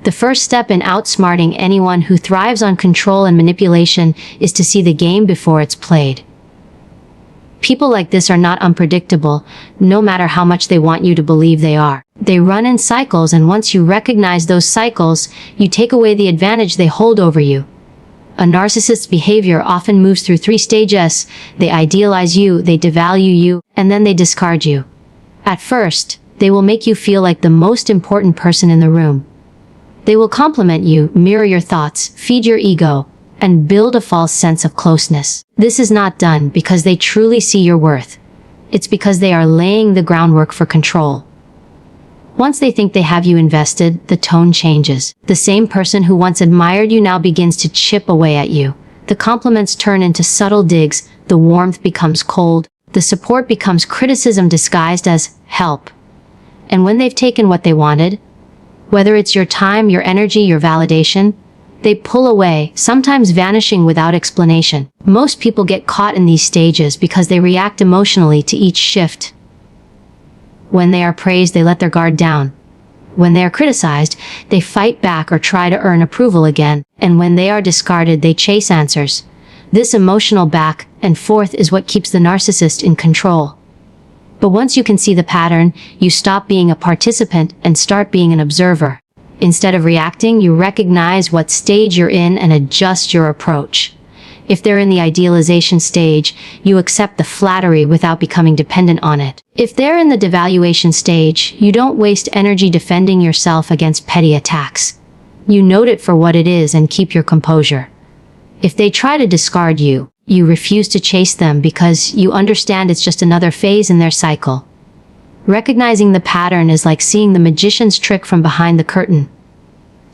The first step in outsmarting anyone who thrives on control and manipulation is to see the game before it's played. People like this are not unpredictable, no matter how much they want you to believe they are. They run in cycles, and once you recognize those cycles, you take away the advantage they hold over you. A narcissist's behavior often moves through 3 stages. They idealize you, they devalue you, and then they discard you. At first, they will make you feel like the most important person in the room. They will compliment you, mirror your thoughts, feed your ego, and build a false sense of closeness. This is not done because they truly see your worth. It's because they are laying the groundwork for control. Once they think they have you invested, the tone changes. The same person who once admired you now begins to chip away at you. The compliments turn into subtle digs, the warmth becomes cold, the support becomes criticism disguised as help. And when they've taken what they wanted, whether it's your time, your energy, your validation, they pull away, sometimes vanishing without explanation. Most people get caught in these stages because they react emotionally to each shift. When they are praised, they let their guard down. When they are criticized, they fight back or try to earn approval again. And when they are discarded, they chase answers. This emotional back and forth is what keeps the narcissist in control. But once you can see the pattern, you stop being a participant and start being an observer. Instead of reacting, you recognize what stage you're in and adjust your approach. If they're in the idealization stage, you accept the flattery without becoming dependent on it. If they're in the devaluation stage, you don't waste energy defending yourself against petty attacks. You note it for what it is and keep your composure. If they try to discard you, you refuse to chase them because you understand it's just another phase in their cycle. Recognizing the pattern is like seeing the magician's trick from behind the curtain.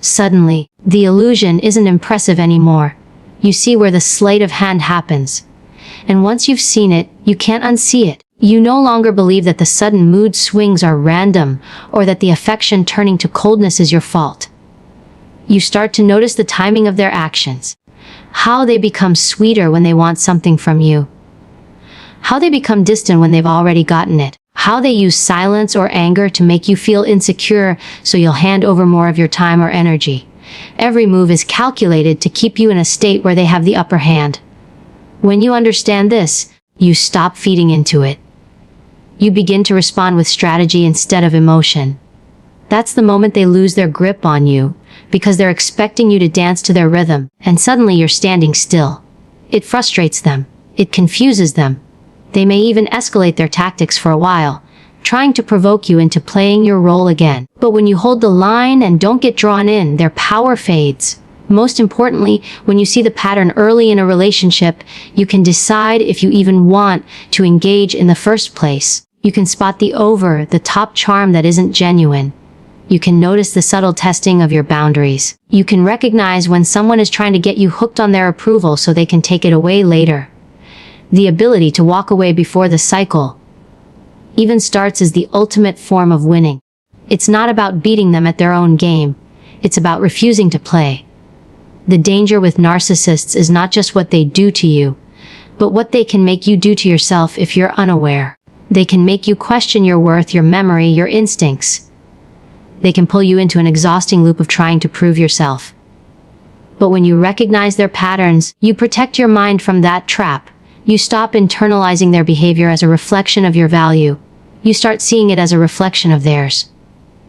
Suddenly, the illusion isn't impressive anymore. You see where the sleight of hand happens. And once you've seen it, you can't unsee it. You no longer believe that the sudden mood swings are random, or that the affection turning to coldness is your fault. You start to notice the timing of their actions. How they become sweeter when they want something from you. How they become distant when they've already gotten it. How they use silence or anger to make you feel insecure so you'll hand over more of your time or energy. Every move is calculated to keep you in a state where they have the upper hand. When you understand this, you stop feeding into it. You begin to respond with strategy instead of emotion. That's the moment they lose their grip on you, because they're expecting you to dance to their rhythm, and suddenly you're standing still. It frustrates them. It confuses them. They may even escalate their tactics for a while, trying to provoke you into playing your role again. But when you hold the line and don't get drawn in, their power fades. Most importantly, when you see the pattern early in a relationship, you can decide if you even want to engage in the first place. You can spot the over-the-top charm that isn't genuine. You can notice the subtle testing of your boundaries. You can recognize when someone is trying to get you hooked on their approval so they can take it away later. The ability to walk away before the cycle even starts is the ultimate form of winning. It's not about beating them at their own game. It's about refusing to play. The danger with narcissists is not just what they do to you, but what they can make you do to yourself if you're unaware. They can make you question your worth, your memory, your instincts. They can pull you into an exhausting loop of trying to prove yourself. But when you recognize their patterns, you protect your mind from that trap. You stop internalizing their behavior as a reflection of your value. You start seeing it as a reflection of theirs.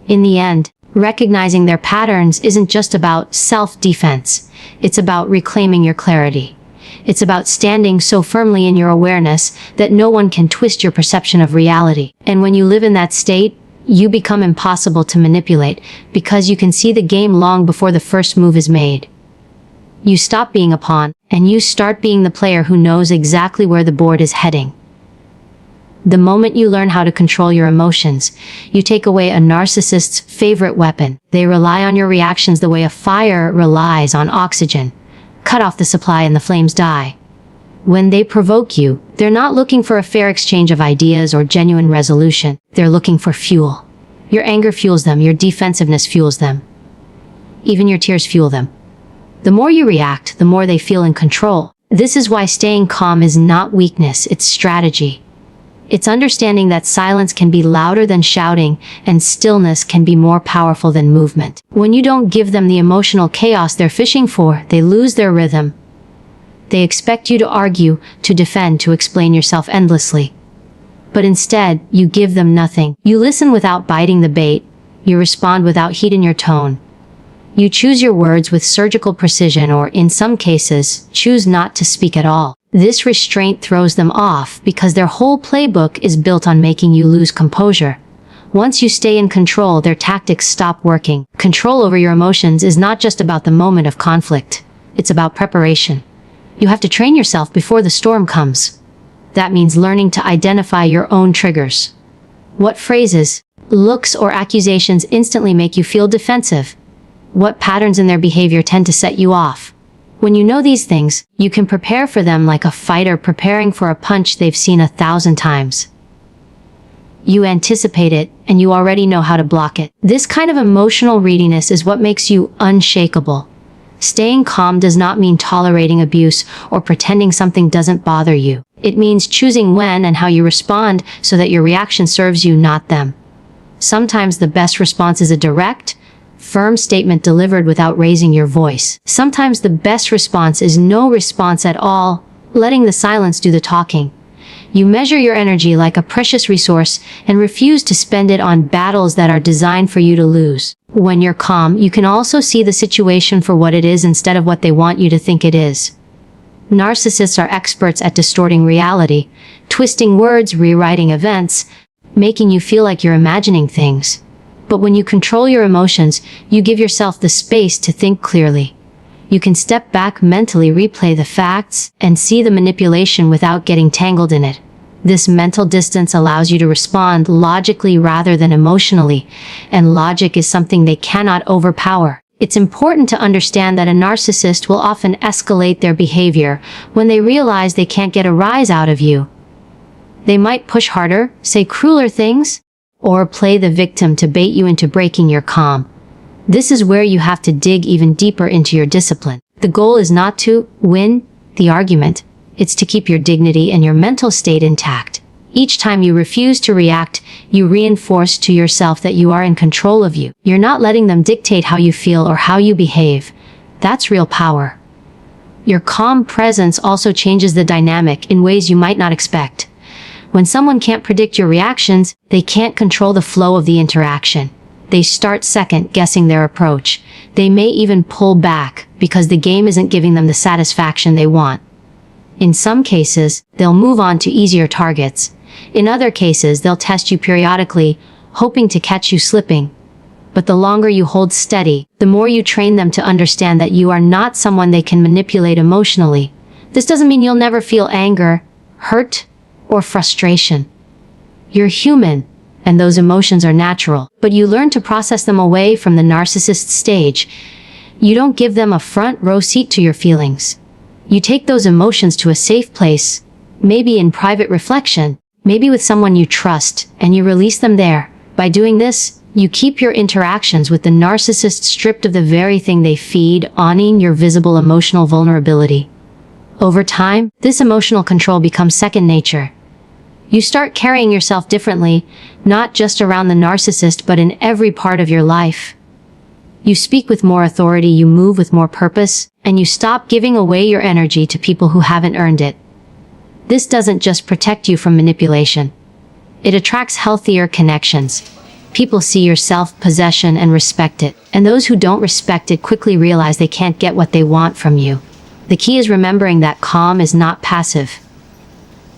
In the end, recognizing their patterns isn't just about self-defense. It's about reclaiming your clarity. It's about standing so firmly in your awareness that no one can twist your perception of reality. And when you live in that state, you become impossible to manipulate because you can see the game long before the first move is made. You stop being a pawn, and you start being the player who knows exactly where the board is heading. The moment you learn how to control your emotions, you take away a narcissist's favorite weapon. They rely on your reactions the way a fire relies on oxygen. Cut off the supply and the flames die. When they provoke you, they're not looking for a fair exchange of ideas or genuine resolution. They're looking for fuel. Your anger fuels them, your defensiveness fuels them. Even your tears fuel them. The more you react, the more they feel in control. This is why staying calm is not weakness, it's strategy. It's understanding that silence can be louder than shouting, and stillness can be more powerful than movement. When you don't give them the emotional chaos they're fishing for, they lose their rhythm. They expect you to argue, to defend, to explain yourself endlessly. But instead, you give them nothing. You listen without biting the bait. You respond without heat in your tone. You choose your words with surgical precision, or in some cases, choose not to speak at all. This restraint throws them off because their whole playbook is built on making you lose composure. Once you stay in control, their tactics stop working. Control over your emotions is not just about the moment of conflict. It's about preparation. You have to train yourself before the storm comes. That means learning to identify your own triggers. What phrases, looks, or accusations instantly make you feel defensive? What patterns in their behavior tend to set you off? When you know these things, you can prepare for them like a fighter preparing for a punch they've seen 1,000 times. You anticipate it, and you already know how to block it. This kind of emotional readiness is what makes you unshakable. Staying calm does not mean tolerating abuse or pretending something doesn't bother you. It means choosing when and how you respond so that your reaction serves you, not them. Sometimes the best response is a direct, firm statement delivered without raising your voice. Sometimes the best response is no response at all, letting the silence do the talking. You measure your energy like a precious resource and refuse to spend it on battles that are designed for you to lose. When you're calm, you can also see the situation for what it is instead of what they want you to think it is. Narcissists are experts at distorting reality, twisting words, rewriting events, making you feel like you're imagining things. But when you control your emotions, you give yourself the space to think clearly. You can step back, mentally replay the facts, and see the manipulation without getting tangled in it. This mental distance allows you to respond logically rather than emotionally, and logic is something they cannot overpower. It's important to understand that a narcissist will often escalate their behavior when they realize they can't get a rise out of you. They might push harder, say crueler things, or play the victim to bait you into breaking your calm. This is where you have to dig even deeper into your discipline. The goal is not to win the argument. It's to keep your dignity and your mental state intact. Each time you refuse to react, you reinforce to yourself that you are in control of you. You're not letting them dictate how you feel or how you behave. That's real power. Your calm presence also changes the dynamic in ways you might not expect. When someone can't predict your reactions, they can't control the flow of the interaction. They start second-guessing their approach. They may even pull back because the game isn't giving them the satisfaction they want. In some cases, they'll move on to easier targets. In other cases, they'll test you periodically, hoping to catch you slipping. But the longer you hold steady, the more you train them to understand that you are not someone they can manipulate emotionally. This doesn't mean you'll never feel anger, hurt, or frustration. You're human, and those emotions are natural, but you learn to process them away from the narcissist stage. You don't give them a front row seat to your feelings. You take those emotions to a safe place, maybe in private reflection, maybe with someone you trust, and you release them there. By doing this, you keep your interactions with the narcissist stripped of the very thing they feed, honing your visible emotional vulnerability. Over time, this emotional control becomes second nature. You start carrying yourself differently, not just around the narcissist but in every part of your life. You speak with more authority, you move with more purpose, and you stop giving away your energy to people who haven't earned it. This doesn't just protect you from manipulation. It attracts healthier connections. People see your self-possession and respect it, and those who don't respect it quickly realize they can't get what they want from you. The key is remembering that calm is not passive.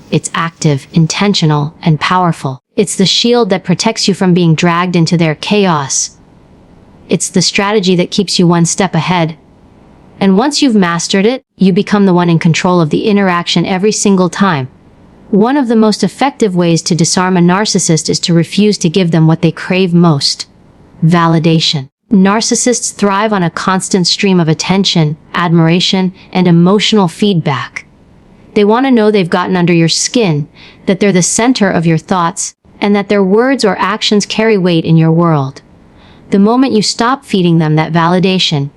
It's active, intentional, and powerful. It's the shield that protects you from being dragged into their chaos. It's the strategy that keeps you one step ahead. And once you've mastered it, you become the one in control of the interaction every single time. One of the most effective ways to disarm a narcissist is to refuse to give them what they crave most: validation. Narcissists thrive on a constant stream of attention, admiration, and emotional feedback. They want to know they've gotten under your skin, that they're the center of your thoughts, and that their words or actions carry weight in your world. The moment you stop feeding them that validation,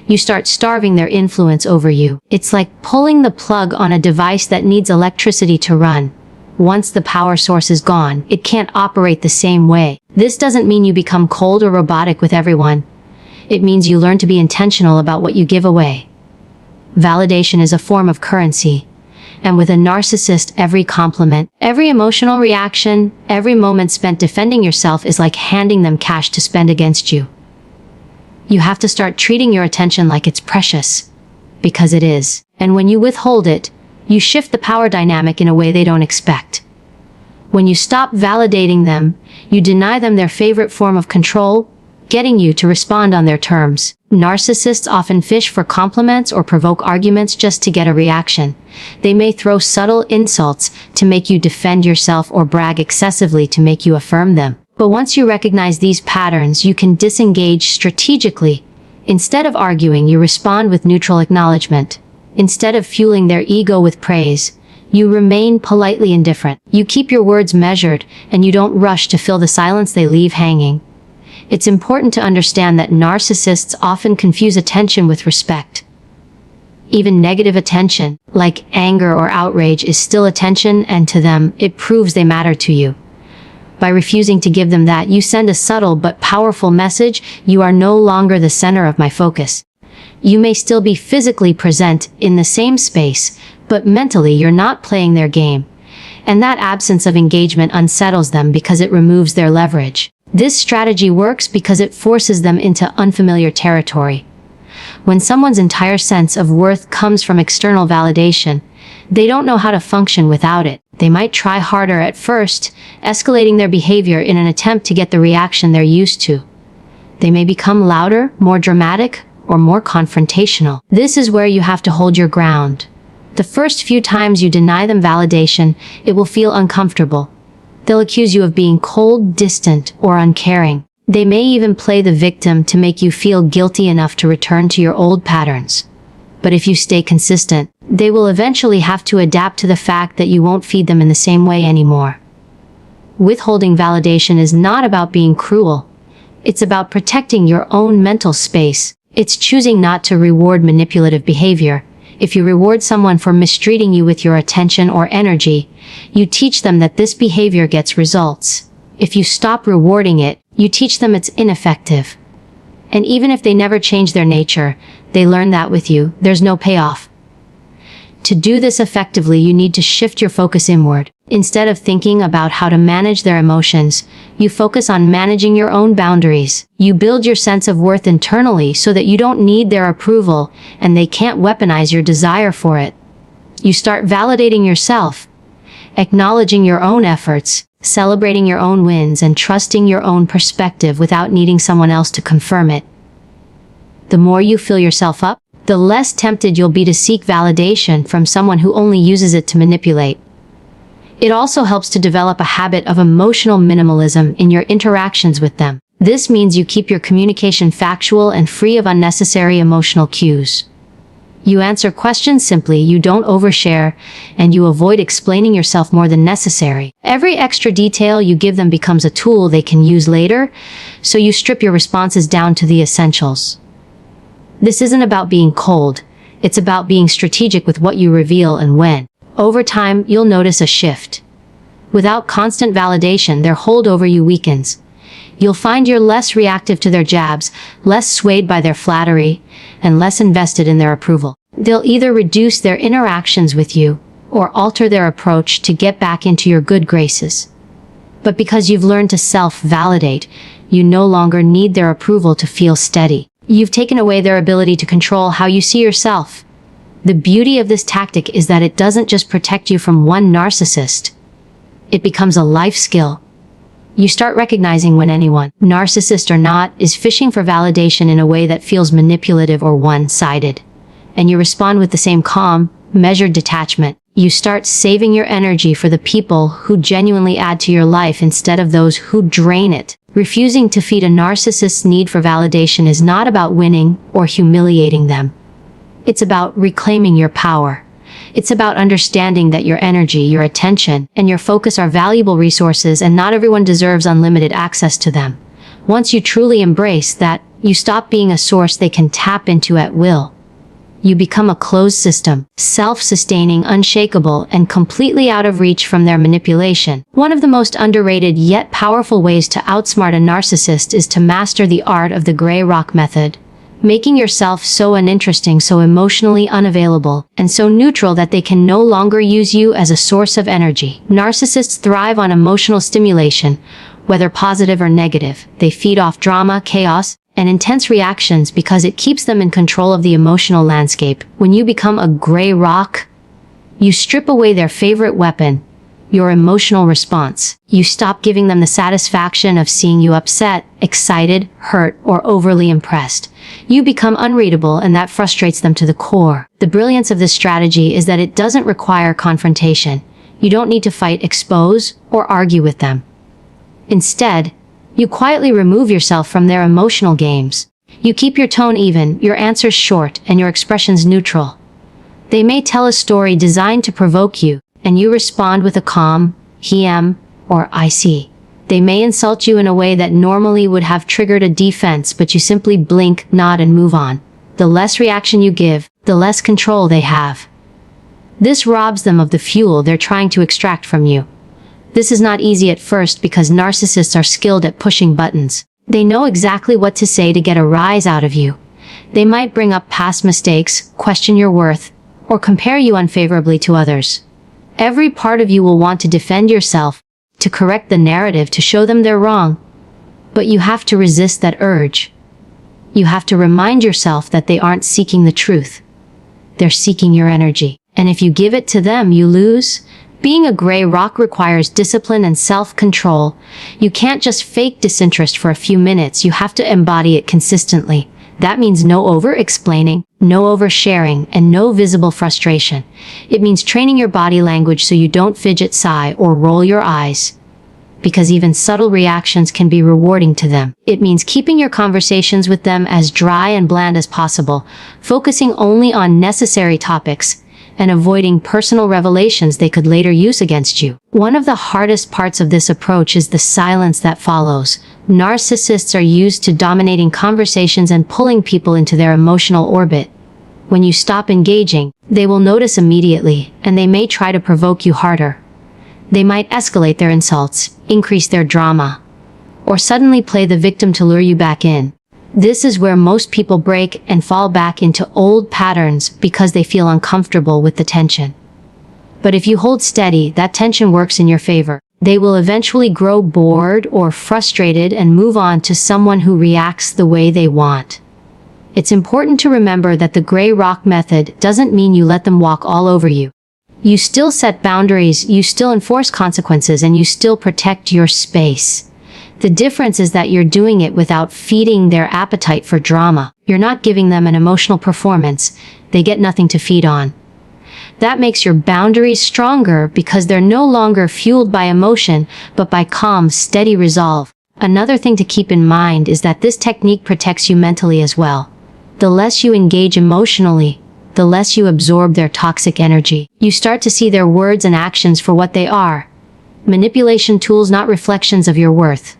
you start starving their influence over you. It's like pulling the plug on a device that needs electricity to run. Once the power source is gone, it can't operate the same way. This doesn't mean you become cold or robotic with everyone. It means you learn to be intentional about what you give away. Validation is a form of currency. And with a narcissist, every compliment, every emotional reaction, every moment spent defending yourself is like handing them cash to spend against you. You have to start treating your attention like it's precious. Because it is. And when you withhold it, you shift the power dynamic in a way they don't expect. When you stop validating them, you deny them their favorite form of control, getting you to respond on their terms. Narcissists often fish for compliments or provoke arguments just to get a reaction. They may throw subtle insults to make you defend yourself or brag excessively to make you affirm them. But once you recognize these patterns, you can disengage strategically. Instead of arguing, you respond with neutral acknowledgement. Instead of fueling their ego with praise, you remain politely indifferent. You keep your words measured, and you don't rush to fill the silence they leave hanging. It's important to understand that narcissists often confuse attention with respect. Even negative attention, like anger or outrage, is still attention, and to them, it proves they matter to you. By refusing to give them that, you send a subtle but powerful message: you are no longer the center of my focus. You may still be physically present in the same space, but mentally you're not playing their game. And that absence of engagement unsettles them because it removes their leverage. This strategy works because it forces them into unfamiliar territory. When someone's entire sense of worth comes from external validation, they don't know how to function without it. They might try harder at first, escalating their behavior in an attempt to get the reaction they're used to. They may become louder, more dramatic, or more confrontational. This is where you have to hold your ground. The first few times you deny them validation, it will feel uncomfortable. They'll accuse you of being cold, distant, or uncaring. They may even play the victim to make you feel guilty enough to return to your old patterns. But if you stay consistent, they will eventually have to adapt to the fact that you won't feed them in the same way anymore. Withholding validation is not about being cruel. It's about protecting your own mental space. It's choosing not to reward manipulative behavior. If you reward someone for mistreating you with your attention or energy, you teach them that this behavior gets results. If you stop rewarding it, you teach them it's ineffective. And even if they never change their nature, they learn that with you, there's no payoff. To do this effectively, you need to shift your focus inward. Instead of thinking about how to manage their emotions, you focus on managing your own boundaries. You build your sense of worth internally so that you don't need their approval and they can't weaponize your desire for it. You start validating yourself, acknowledging your own efforts, celebrating your own wins, and trusting your own perspective without needing someone else to confirm it. The more you fill yourself up, the less tempted you'll be to seek validation from someone who only uses it to manipulate. It also helps to develop a habit of emotional minimalism in your interactions with them. This means you keep your communication factual and free of unnecessary emotional cues. You answer questions simply, you don't overshare, and you avoid explaining yourself more than necessary. Every extra detail you give them becomes a tool they can use later, so you strip your responses down to the essentials. This isn't about being cold, it's about being strategic with what you reveal and when. Over time, you'll notice a shift. Without constant validation, their hold over you weakens. You'll find you're less reactive to their jabs, less swayed by their flattery, and less invested in their approval. They'll either reduce their interactions with you, or alter their approach to get back into your good graces. But because you've learned to self-validate, you no longer need their approval to feel steady. You've taken away their ability to control how you see yourself. The beauty of this tactic is that it doesn't just protect you from one narcissist. It becomes a life skill. You start recognizing when anyone, narcissist or not, is fishing for validation in a way that feels manipulative or one-sided. And you respond with the same calm, measured detachment. You start saving your energy for the people who genuinely add to your life instead of those who drain it. Refusing to feed a narcissist's need for validation is not about winning or humiliating them. It's about reclaiming your power. It's about understanding that your energy, your attention, and your focus are valuable resources and not everyone deserves unlimited access to them. Once you truly embrace that, you stop being a source they can tap into at will. You become a closed system, self-sustaining, unshakable, and completely out of reach from their manipulation. One of the most underrated yet powerful ways to outsmart a narcissist is to master the art of the gray rock method. Making yourself so uninteresting, so emotionally unavailable, and so neutral that they can no longer use you as a source of energy. Narcissists thrive on emotional stimulation, whether positive or negative. They feed off drama, chaos, and intense reactions because it keeps them in control of the emotional landscape. When you become a gray rock, you strip away their favorite weapon, your emotional response. You stop giving them the satisfaction of seeing you upset, excited, hurt, or overly impressed. You become unreadable, and that frustrates them to the core. The brilliance of this strategy is that it doesn't require confrontation. You don't need to fight, expose, or argue with them. Instead, you quietly remove yourself from their emotional games. You keep your tone even, your answers short, and your expressions neutral. They may tell a story designed to provoke you, and you respond with a calm, or I see. They may insult you in a way that normally would have triggered a defense, but you simply blink, nod, and move on. The less reaction you give, the less control they have. This robs them of the fuel they're trying to extract from you. This is not easy at first because narcissists are skilled at pushing buttons. They know exactly what to say to get a rise out of you. They might bring up past mistakes, question your worth, or compare you unfavorably to others. Every part of you will want to defend yourself, to correct the narrative, to show them they're wrong. But you have to resist that urge. You have to remind yourself that they aren't seeking the truth. They're seeking your energy. And if you give it to them, you lose. Being a gray rock requires discipline and self-control. You can't just fake disinterest for a few minutes. You have to embody it consistently. That means no over-explaining, no oversharing, and no visible frustration. It means training your body language so you don't fidget, sigh, or roll your eyes, because even subtle reactions can be rewarding to them. It means keeping your conversations with them as dry and bland as possible, focusing only on necessary topics, and avoiding personal revelations they could later use against you. One of the hardest parts of this approach is the silence that follows. Narcissists are used to dominating conversations and pulling people into their emotional orbit. When you stop engaging, they will notice immediately, and they may try to provoke you harder. They might escalate their insults, increase their drama, or suddenly play the victim to lure you back in. This is where most people break and fall back into old patterns because they feel uncomfortable with the tension. But if you hold steady, that tension works in your favor. They will eventually grow bored or frustrated and move on to someone who reacts the way they want. It's important to remember that the gray rock method doesn't mean you let them walk all over you. You still set boundaries, you still enforce consequences, and you still protect your space. The difference is that you're doing it without feeding their appetite for drama. You're not giving them an emotional performance. They get nothing to feed on. That makes your boundaries stronger because they're no longer fueled by emotion, but by calm, steady resolve. Another thing to keep in mind is that this technique protects you mentally as well. The less you engage emotionally, the less you absorb their toxic energy. You start to see their words and actions for what they are. Manipulation tools, not reflections of your worth.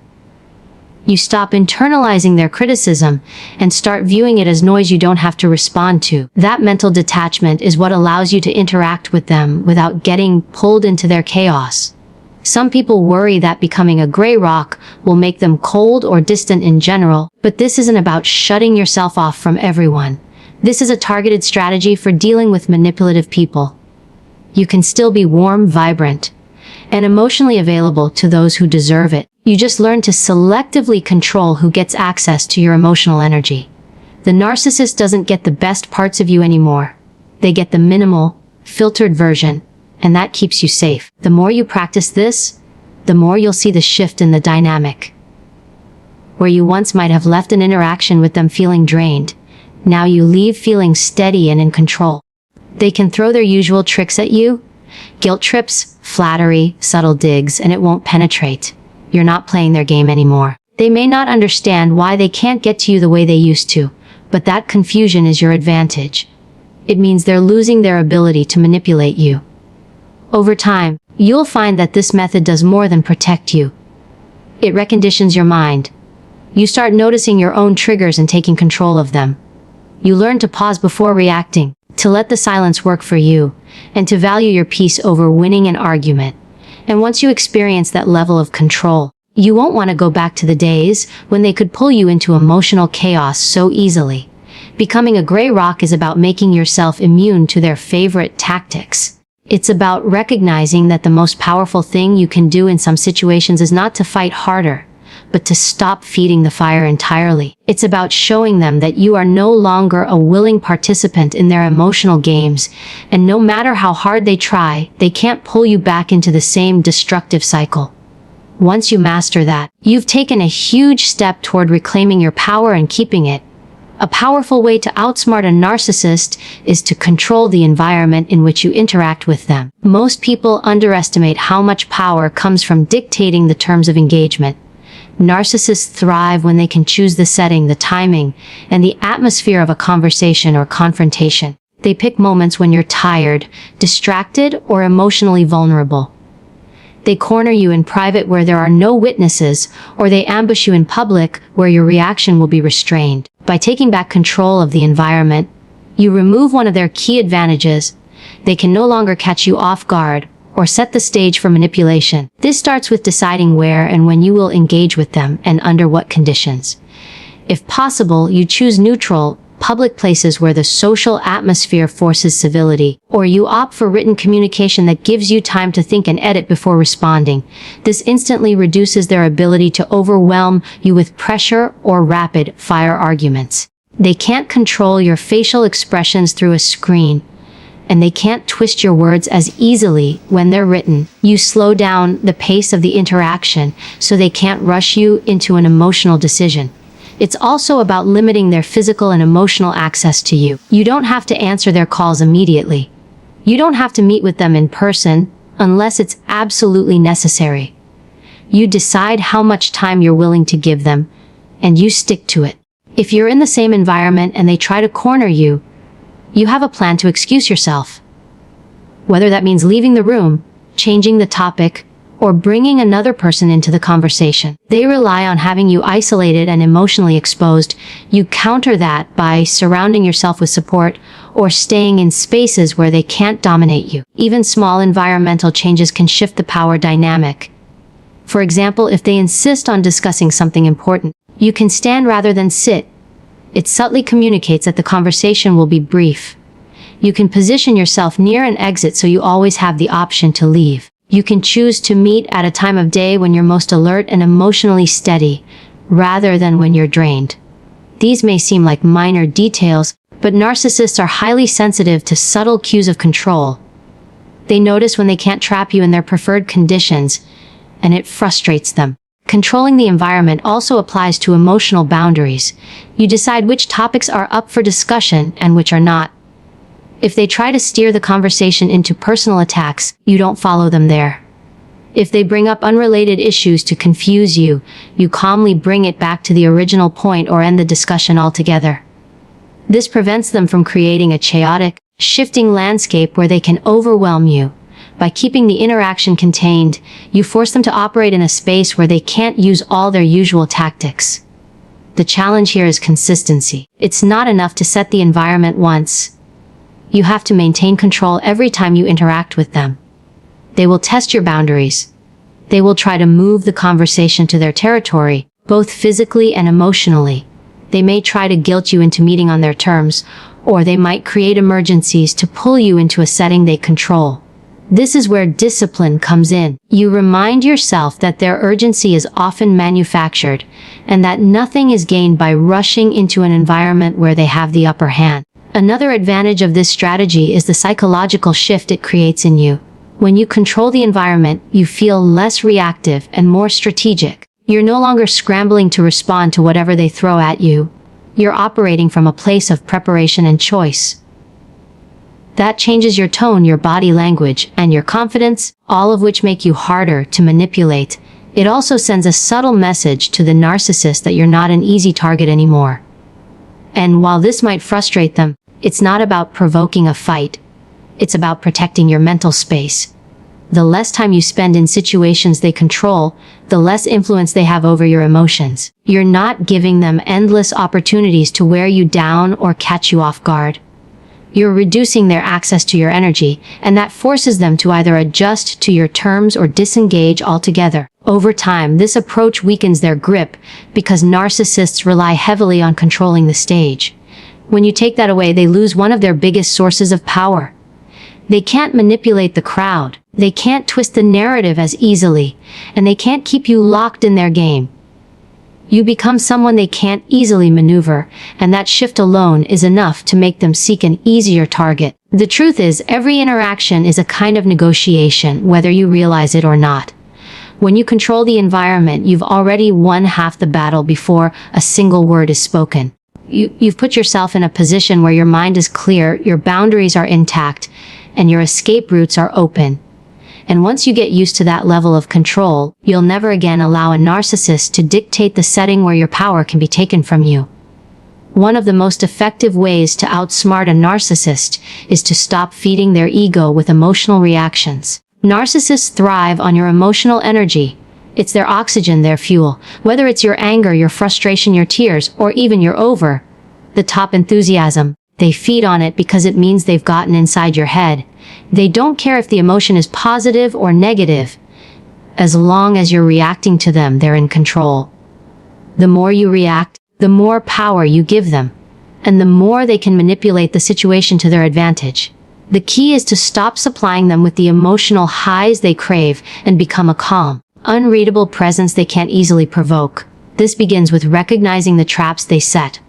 You stop internalizing their criticism and start viewing it as noise you don't have to respond to. That mental detachment is what allows you to interact with them without getting pulled into their chaos. Some people worry that becoming a gray rock will make them cold or distant in general, but this isn't about shutting yourself off from everyone. This is a targeted strategy for dealing with manipulative people. You can still be warm, vibrant, and emotionally available to those who deserve it. You just learn to selectively control who gets access to your emotional energy. The narcissist doesn't get the best parts of you anymore. They get the minimal, filtered version, and that keeps you safe. The more you practice this, the more you'll see the shift in the dynamic. Where you once might have left an interaction with them feeling drained, now you leave feeling steady and in control. They can throw their usual tricks at you, guilt trips, flattery, subtle digs, and it won't penetrate. You're not playing their game anymore. They may not understand why they can't get to you the way they used to, but that confusion is your advantage. It means they're losing their ability to manipulate you. Over time, you'll find that this method does more than protect you. It reconditions your mind. You start noticing your own triggers and taking control of them. You learn to pause before reacting, to let the silence work for you, and to value your peace over winning an argument. And once you experience that level of control, you won't want to go back to the days when they could pull you into emotional chaos so easily. Becoming a gray rock is about making yourself immune to their favorite tactics. It's about recognizing that the most powerful thing you can do in some situations is not to fight harder, but to stop feeding the fire entirely. It's about showing them that you are no longer a willing participant in their emotional games, and no matter how hard they try, they can't pull you back into the same destructive cycle. Once you master that, you've taken a huge step toward reclaiming your power and keeping it. A powerful way to outsmart a narcissist is to control the environment in which you interact with them. Most people underestimate how much power comes from dictating the terms of engagement. Narcissists thrive when they can choose the setting, the timing, and the atmosphere of a conversation or confrontation. They pick moments when you're tired, distracted, or emotionally vulnerable. They corner you in private where there are no witnesses, or they ambush you in public where your reaction will be restrained. By taking back control of the environment, you remove one of their key advantages. They can no longer catch you off guard or set the stage for manipulation. This starts with deciding where and when you will engage with them and under what conditions. If possible, you choose neutral, public places where the social atmosphere forces civility, or you opt for written communication that gives you time to think and edit before responding. This instantly reduces their ability to overwhelm you with pressure or rapid-fire arguments. They can't control your facial expressions through a screen, and they can't twist your words as easily when they're written. You slow down the pace of the interaction so they can't rush you into an emotional decision. It's also about limiting their physical and emotional access to you. You don't have to answer their calls immediately. You don't have to meet with them in person unless it's absolutely necessary. You decide how much time you're willing to give them, and you stick to it. If you're in the same environment and they try to corner you, you have a plan to excuse yourself. Whether that means leaving the room, changing the topic, or bringing another person into the conversation. They rely on having you isolated and emotionally exposed. You counter that by surrounding yourself with support or staying in spaces where they can't dominate you. Even small environmental changes can shift the power dynamic. For example, if they insist on discussing something important, you can stand rather than sit. It subtly communicates that the conversation will be brief. You can position yourself near an exit so you always have the option to leave. You can choose to meet at a time of day when you're most alert and emotionally steady, rather than when you're drained. These may seem like minor details, but narcissists are highly sensitive to subtle cues of control. They notice when they can't trap you in their preferred conditions, and it frustrates them. Controlling the environment also applies to emotional boundaries. You decide which topics are up for discussion and which are not. If they try to steer the conversation into personal attacks, you don't follow them there. If they bring up unrelated issues to confuse you, you calmly bring it back to the original point or end the discussion altogether. This prevents them from creating a chaotic, shifting landscape where they can overwhelm you. By keeping the interaction contained, you force them to operate in a space where they can't use all their usual tactics. The challenge here is consistency. It's not enough to set the environment once. You have to maintain control every time you interact with them. They will test your boundaries. They will try to move the conversation to their territory, both physically and emotionally. They may try to guilt you into meeting on their terms, or they might create emergencies to pull you into a setting they control. This is where discipline comes in. You remind yourself that their urgency is often manufactured, and that nothing is gained by rushing into an environment where they have the upper hand. Another advantage of this strategy is the psychological shift it creates in you. When you control the environment, you feel less reactive and more strategic. You're no longer scrambling to respond to whatever they throw at you. You're operating from a place of preparation and choice. That changes your tone, your body language, and your confidence, all of which make you harder to manipulate. It also sends a subtle message to the narcissist that you're not an easy target anymore. And while this might frustrate them, it's not about provoking a fight. It's about protecting your mental space. The less time you spend in situations they control, the less influence they have over your emotions. You're not giving them endless opportunities to wear you down or catch you off guard. You're reducing their access to your energy, and that forces them to either adjust to your terms or disengage altogether. Over time, this approach weakens their grip because narcissists rely heavily on controlling the stage. When you take that away, they lose one of their biggest sources of power. They can't manipulate the crowd. They can't twist the narrative as easily, and they can't keep you locked in their game. You become someone they can't easily maneuver, and that shift alone is enough to make them seek an easier target. The truth is, every interaction is a kind of negotiation, whether you realize it or not. When you control the environment, you've already won half the battle before a single word is spoken. You've put yourself in a position where your mind is clear, your boundaries are intact, and your escape routes are open. And once you get used to that level of control, you'll never again allow a narcissist to dictate the setting where your power can be taken from you. One of the most effective ways to outsmart a narcissist is to stop feeding their ego with emotional reactions. Narcissists thrive on your emotional energy. It's their oxygen, their fuel. Whether it's your anger, your frustration, your tears, or even your over-the-top enthusiasm, they feed on it because it means they've gotten inside your head. They don't care if the emotion is positive or negative. As long as you're reacting to them, they're in control. The more you react, the more power you give them, and the more they can manipulate the situation to their advantage. The key is to stop supplying them with the emotional highs they crave and become a calm, unreadable presence they can't easily provoke. This begins with recognizing the traps they set.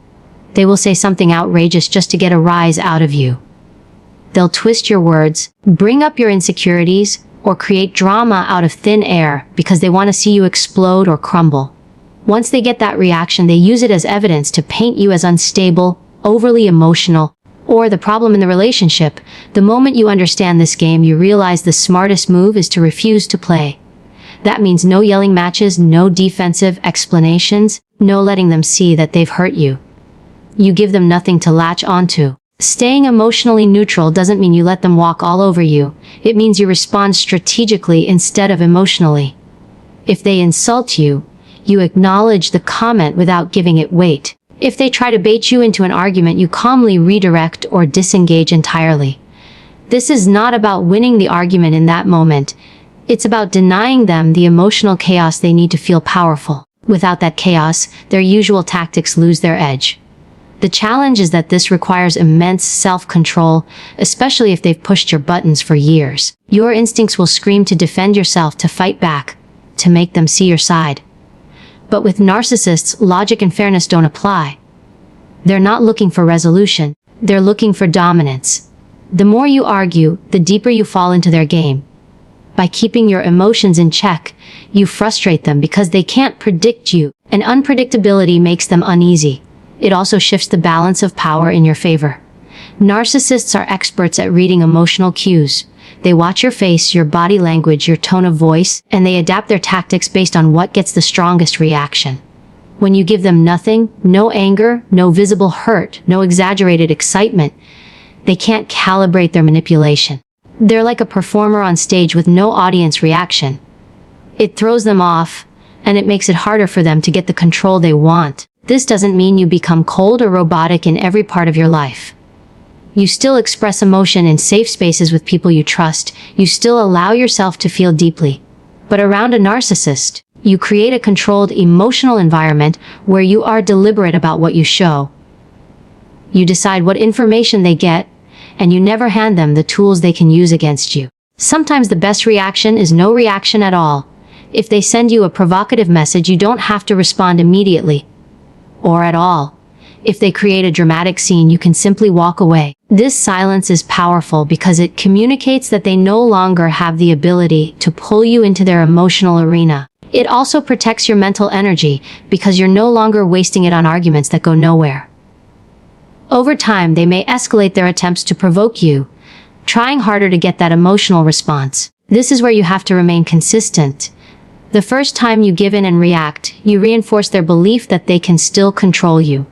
They will say something outrageous just to get a rise out of you. They'll twist your words, bring up your insecurities, or create drama out of thin air because they want to see you explode or crumble. Once they get that reaction, they use it as evidence to paint you as unstable, overly emotional, or the problem in the relationship. The moment you understand this game, you realize the smartest move is to refuse to play. That means no yelling matches, no defensive explanations, no letting them see that they've hurt you. You give them nothing to latch onto. Staying emotionally neutral doesn't mean you let them walk all over you. It means you respond strategically instead of emotionally. If they insult you, you acknowledge the comment without giving it weight. If they try to bait you into an argument, you calmly redirect or disengage entirely. This is not about winning the argument in that moment. It's about denying them the emotional chaos they need to feel powerful. Without that chaos, their usual tactics lose their edge. The challenge is that this requires immense self-control, especially if they've pushed your buttons for years. Your instincts will scream to defend yourself, to fight back, to make them see your side. But with narcissists, logic and fairness don't apply. They're not looking for resolution. They're looking for dominance. The more you argue, the deeper you fall into their game. By keeping your emotions in check, you frustrate them because they can't predict you, and unpredictability makes them uneasy. It also shifts the balance of power in your favor. Narcissists are experts at reading emotional cues. They watch your face, your body language, your tone of voice, and they adapt their tactics based on what gets the strongest reaction. When you give them nothing, no anger, no visible hurt, no exaggerated excitement, they can't calibrate their manipulation. They're like a performer on stage with no audience reaction. It throws them off, and it makes it harder for them to get the control they want. This doesn't mean you become cold or robotic in every part of your life. You still express emotion in safe spaces with people you trust. You still allow yourself to feel deeply. But around a narcissist, you create a controlled emotional environment where you are deliberate about what you show. You decide what information they get, and you never hand them the tools they can use against you. Sometimes the best reaction is no reaction at all. If they send you a provocative message, you don't have to respond immediately. Or at all. If they create a dramatic scene, you can simply walk away. This silence is powerful because it communicates that they no longer have the ability to pull you into their emotional arena. It also protects your mental energy because you're no longer wasting it on arguments that go nowhere. Over time, they may escalate their attempts to provoke you, trying harder to get that emotional response. This is where you have to remain consistent. The first time you give in and react, you reinforce their belief that they can still control you.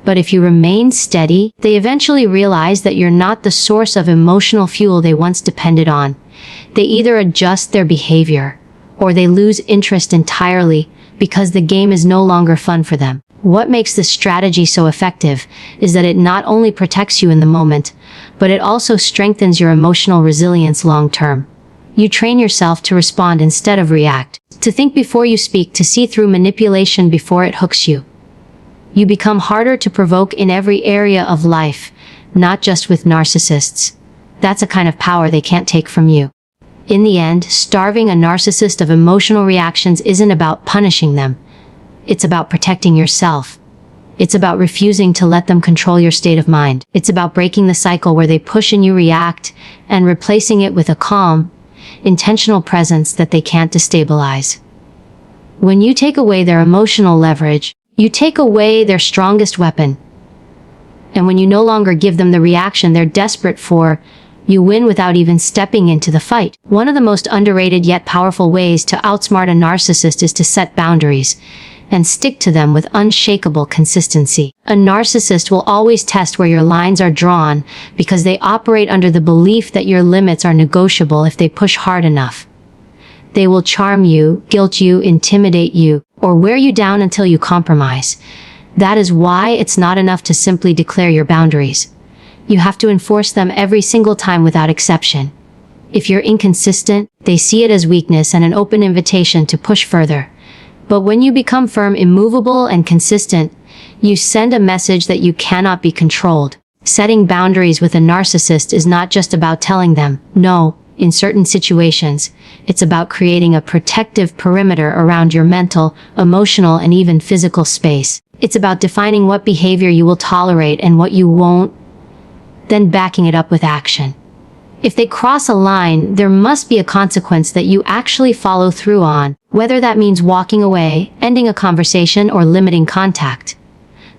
But if you remain steady, they eventually realize that you're not the source of emotional fuel they once depended on. They either adjust their behavior, or they lose interest entirely because the game is no longer fun for them. What makes this strategy so effective is that it not only protects you in the moment, but it also strengthens your emotional resilience long term. You train yourself to respond instead of react, to think before you speak, to see through manipulation before it hooks you. You become harder to provoke in every area of life, not just with narcissists. That's a kind of power they can't take from you. In the end, starving a narcissist of emotional reactions isn't about punishing them. It's about protecting yourself. It's about refusing to let them control your state of mind. It's about breaking the cycle where they push and you react, and replacing it with a calm, intentional presence that they can't destabilize. When you take away their emotional leverage, you take away their strongest weapon. And when you no longer give them the reaction they're desperate for, you win without even stepping into the fight. One of the most underrated yet powerful ways to outsmart a narcissist is to set boundaries and stick to them with unshakable consistency. A narcissist will always test where your lines are drawn because they operate under the belief that your limits are negotiable if they push hard enough. They will charm you, guilt you, intimidate you, or wear you down until you compromise. That is why it's not enough to simply declare your boundaries. You have to enforce them every single time without exception. If you're inconsistent, they see it as weakness and an open invitation to push further. But when you become firm, immovable, and consistent, you send a message that you cannot be controlled. Setting boundaries with a narcissist is not just about telling them no in certain situations. It's about creating a protective perimeter around your mental, emotional, and even physical space. It's about defining what behavior you will tolerate and what you won't, then backing it up with action. If they cross a line, there must be a consequence that you actually follow through on, whether that means walking away, ending a conversation, or limiting contact.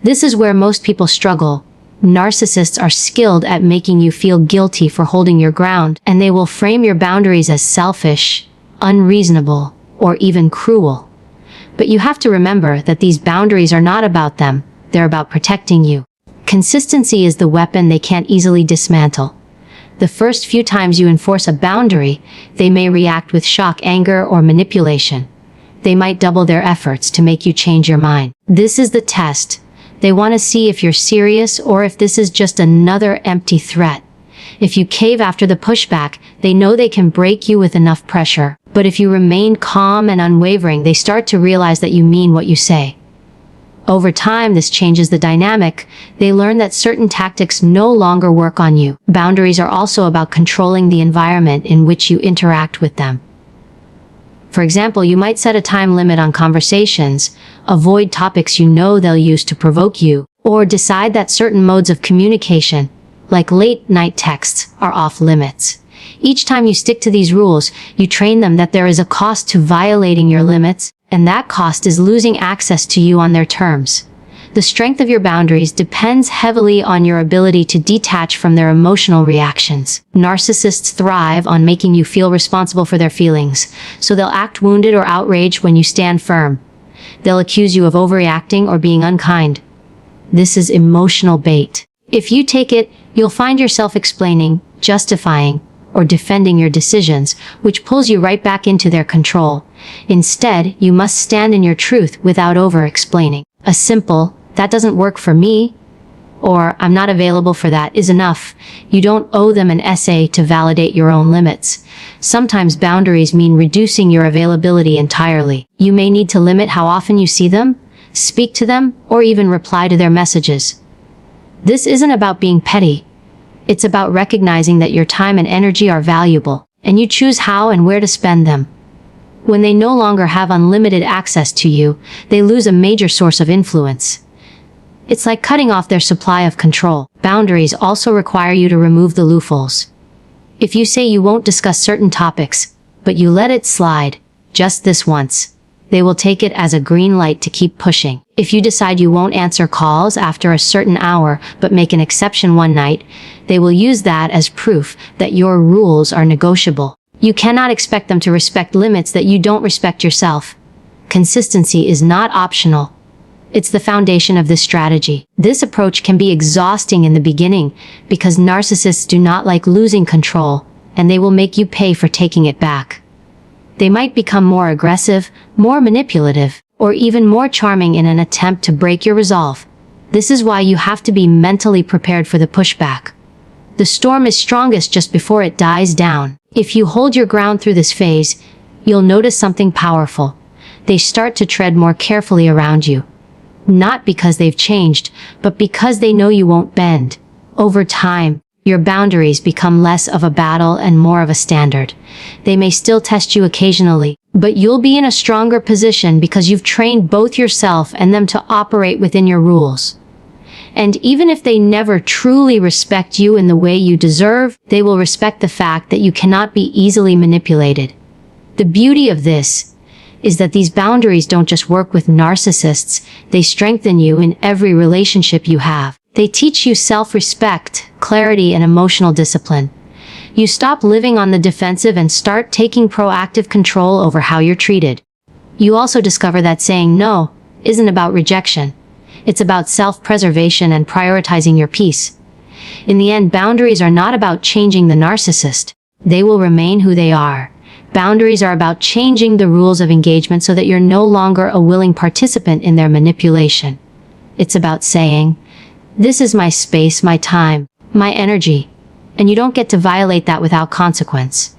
This is where most people struggle. Narcissists are skilled at making you feel guilty for holding your ground, and they will frame your boundaries as selfish, unreasonable, or even cruel. But you have to remember that these boundaries are not about them, they're about protecting you. Consistency is the weapon they can't easily dismantle. The first few times you enforce a boundary, they may react with shock, anger, or manipulation. They might double their efforts to make you change your mind. This is the test. They want to see if you're serious or if this is just another empty threat. If you cave after the pushback, they know they can break you with enough pressure. But if you remain calm and unwavering, they start to realize that you mean what you say. Over time, this changes the dynamic. They learn that certain tactics no longer work on you. Boundaries are also about controlling the environment in which you interact with them. For example, you might set a time limit on conversations, avoid topics you know they'll use to provoke you, or decide that certain modes of communication, like late-night texts, are off limits. Each time you stick to these rules, you train them that there is a cost to violating your limits, and that cost is losing access to you on their terms. The strength of your boundaries depends heavily on your ability to detach from their emotional reactions. Narcissists thrive on making you feel responsible for their feelings, so they'll act wounded or outraged when you stand firm. They'll accuse you of overreacting or being unkind. This is emotional bait. If you take it, you'll find yourself explaining, justifying, or defending your decisions, which pulls you right back into their control. Instead, you must stand in your truth without over-explaining. A simple, "that doesn't work for me," or "I'm not available for that" is enough. You don't owe them an essay to validate your own limits. Sometimes boundaries mean reducing your availability entirely. You may need to limit how often you see them, speak to them, or even reply to their messages. This isn't about being petty. It's about recognizing that your time and energy are valuable, and you choose how and where to spend them. When they no longer have unlimited access to you, they lose a major source of influence. It's like cutting off their supply of control. Boundaries also require you to remove the loopholes. If you say you won't discuss certain topics, but you let it slide, just this once, they will take it as a green light to keep pushing. If you decide you won't answer calls after a certain hour, but make an exception one night, they will use that as proof that your rules are negotiable. You cannot expect them to respect limits that you don't respect yourself. Consistency is not optional. It's the foundation of this strategy. This approach can be exhausting in the beginning because narcissists do not like losing control, and they will make you pay for taking it back. They might become more aggressive, more manipulative, or even more charming in an attempt to break your resolve. This is why you have to be mentally prepared for the pushback. The storm is strongest just before it dies down. If you hold your ground through this phase, you'll notice something powerful. They start to tread more carefully around you. Not because they've changed, but because they know you won't bend. Over time, your boundaries become less of a battle and more of a standard. They may still test you occasionally, but you'll be in a stronger position because you've trained both yourself and them to operate within your rules. And even if they never truly respect you in the way you deserve, they will respect the fact that you cannot be easily manipulated. The beauty of this is that these boundaries don't just work with narcissists, they strengthen you in every relationship you have. They teach you self-respect, clarity, and emotional discipline. You stop living on the defensive and start taking proactive control over how you're treated. You also discover that saying no isn't about rejection. It's about self-preservation and prioritizing your peace. In the end, boundaries are not about changing the narcissist. They will remain who they are. Boundaries are about changing the rules of engagement so that you're no longer a willing participant in their manipulation. It's about saying, "This is my space, my time, my energy," and you don't get to violate that without consequence.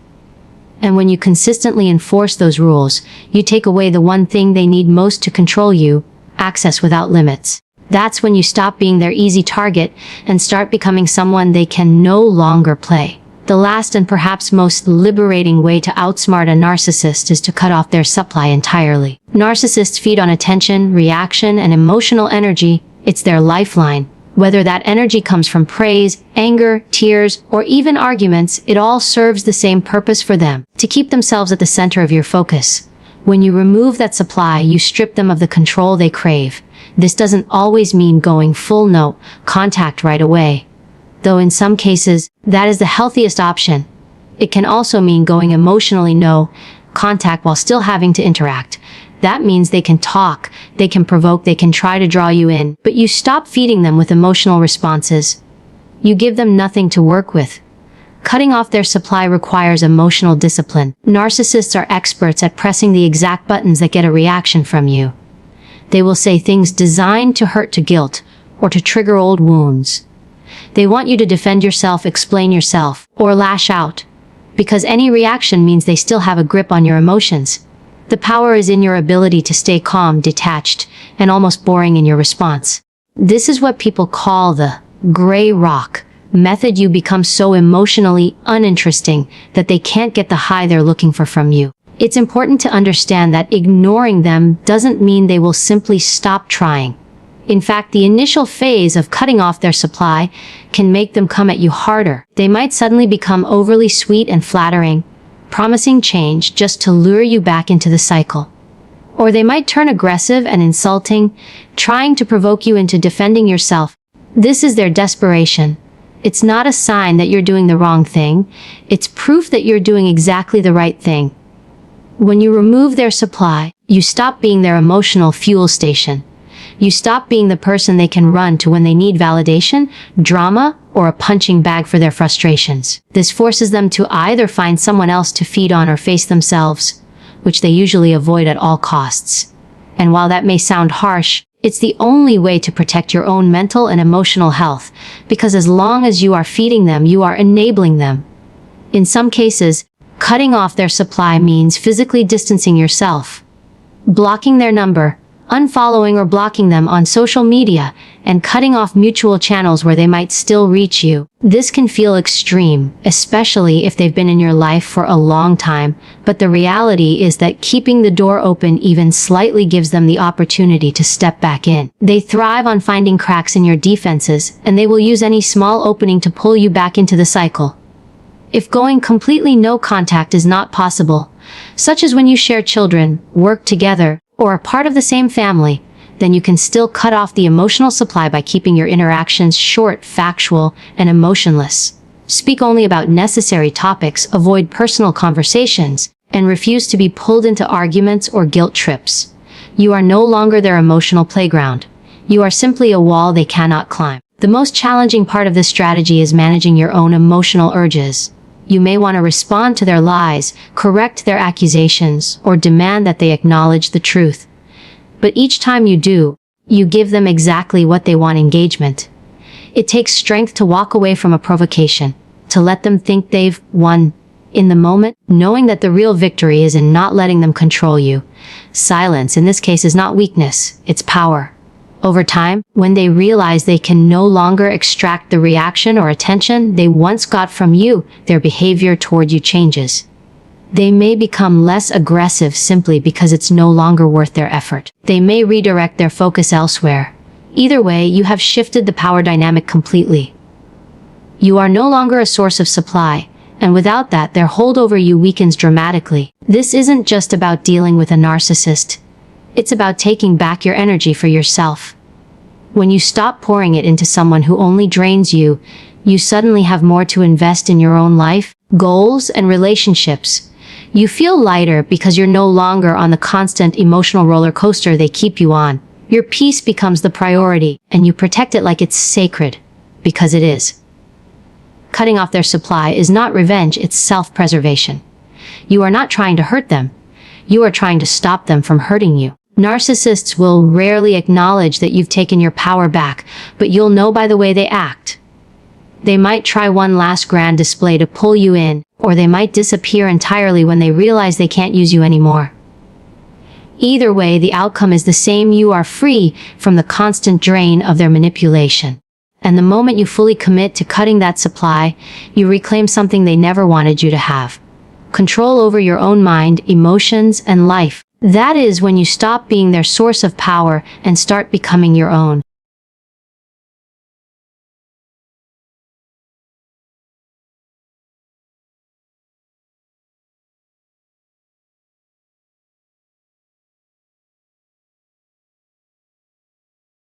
And when you consistently enforce those rules, you take away the one thing they need most to control you: access without limits. That's when you stop being their easy target and start becoming someone they can no longer play. The last and perhaps most liberating way to outsmart a narcissist is to cut off their supply entirely. Narcissists feed on attention, reaction, and emotional energy. It's their lifeline. Whether that energy comes from praise, anger, tears, or even arguments, it all serves the same purpose for them: to keep themselves at the center of your focus. When you remove that supply, you strip them of the control they crave. This doesn't always mean going full no contact right away, though in some cases, that is the healthiest option. It can also mean going emotionally no contact while still having to interact. That means they can talk, they can provoke, they can try to draw you in, but you stop feeding them with emotional responses. You give them nothing to work with. Cutting off their supply requires emotional discipline. Narcissists are experts at pressing the exact buttons that get a reaction from you. They will say things designed to hurt, to guilt, or to trigger old wounds. They want you to defend yourself, explain yourself, or lash out, because any reaction means they still have a grip on your emotions. The power is in your ability to stay calm, detached, and almost boring in your response. This is what people call the gray rock method. You become so emotionally uninteresting that they can't get the high they're looking for from you. It's important to understand that ignoring them doesn't mean they will simply stop trying. In fact, the initial phase of cutting off their supply can make them come at you harder. They might suddenly become overly sweet and flattering, promising change just to lure you back into the cycle. Or they might turn aggressive and insulting, trying to provoke you into defending yourself. This is their desperation. It's not a sign that you're doing the wrong thing. It's proof that you're doing exactly the right thing. When you remove their supply, you stop being their emotional fuel station. You stop being the person they can run to when they need validation, drama, or a punching bag for their frustrations. This forces them to either find someone else to feed on or face themselves, which they usually avoid at all costs. And while that may sound harsh, it's the only way to protect your own mental and emotional health, because as long as you are feeding them, you are enabling them. In some cases, cutting off their supply means physically distancing yourself, blocking their number, unfollowing or blocking them on social media, and cutting off mutual channels where they might still reach you. This can feel extreme, especially if they've been in your life for a long time, but the reality is that keeping the door open even slightly gives them the opportunity to step back in. They thrive on finding cracks in your defenses, and they will use any small opening to pull you back into the cycle. If going completely no contact is not possible, such as when you share children, work together, or are part of the same family, then you can still cut off the emotional supply by keeping your interactions short, factual, and emotionless. Speak only about necessary topics, avoid personal conversations, and refuse to be pulled into arguments or guilt trips. You are no longer their emotional playground. You are simply a wall they cannot climb. The most challenging part of this strategy is managing your own emotional urges. You may want to respond to their lies, correct their accusations, or demand that they acknowledge the truth. But each time you do, you give them exactly what they want: engagement. It takes strength to walk away from a provocation, to let them think they've won in the moment, knowing that the real victory is in not letting them control you. Silence, in this case, is not weakness, it's power. Over time, when they realize they can no longer extract the reaction or attention they once got from you, their behavior toward you changes. They may become less aggressive simply because it's no longer worth their effort. They may redirect their focus elsewhere. Either way, you have shifted the power dynamic completely. You are no longer a source of supply, and without that, their hold over you weakens dramatically. This isn't just about dealing with a narcissist. It's about taking back your energy for yourself. When you stop pouring it into someone who only drains you, you suddenly have more to invest in your own life, goals, and relationships. You feel lighter because you're no longer on the constant emotional roller coaster they keep you on. Your peace becomes the priority, and you protect it like it's sacred, because it is. Cutting off their supply is not revenge, it's self-preservation. You are not trying to hurt them. You are trying to stop them from hurting you. Narcissists will rarely acknowledge that you've taken your power back, but you'll know by the way they act. They might try one last grand display to pull you in, or they might disappear entirely when they realize they can't use you anymore. Either way, the outcome is the same: you are free from the constant drain of their manipulation. And the moment you fully commit to cutting that supply, you reclaim something they never wanted you to have: control over your own mind, emotions, and life. That is when you stop being their source of power and start becoming your own.